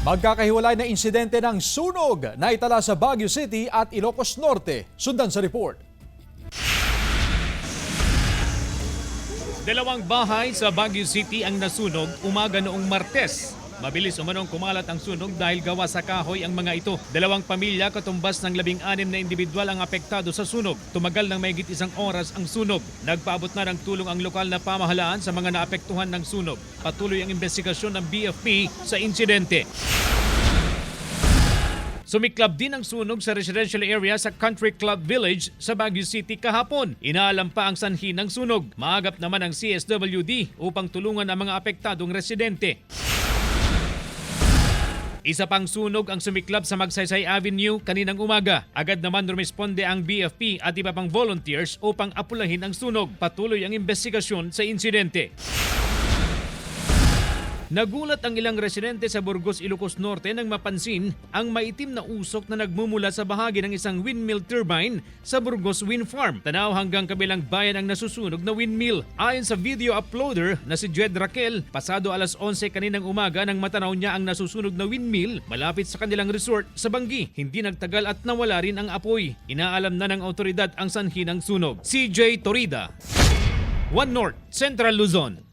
Magkakahiwalay na insidente ng sunog na itala sa Baguio City at Ilocos Norte. Sundan sa report. Dalawang bahay sa Baguio City ang nasunog umaga noong Martes. Mabilis umanong kumalat ang sunog dahil gawa sa kahoy ang mga ito. Dalawang pamilya katumbas ng 16 na individual ang apektado sa sunog. Tumagal ng mahigit 1 oras ang sunog. Nagpaabot na ng tulong ang lokal na pamahalaan sa mga naapektuhan ng sunog. Patuloy ang investigasyon ng BFP sa insidente. Sumiklab din ang sunog sa residential area sa Country Club Village sa Baguio City kahapon. Inaalam pa ang sanhi ng sunog. Maagap naman ang CSWD upang tulungan ang mga apektadong residente. Isa pang sunog ang sumiklab sa Magsaysay Avenue kaninang umaga. Agad naman rumisponde ang BFP at iba pang volunteers upang apulahin ang sunog. Patuloy ang investigasyon sa insidente. Nagulat ang ilang residente sa Burgos, Ilocos Norte nang mapansin ang maitim na usok na nagmumula sa bahagi ng isang windmill turbine sa Burgos Wind Farm. Tanaw hanggang kabilang bayan ang nasusunog na windmill. Ayon sa video uploader na si Jed Raquel, pasado alas 11 kaninang umaga nang matanaw niya ang nasusunog na windmill malapit sa kanilang resort sa Banggi. Hindi nagtagal at nawala rin ang apoy. Inaalam na ng autoridad ang sanhi ng sunog. CJ Torida, One North, Central Luzon.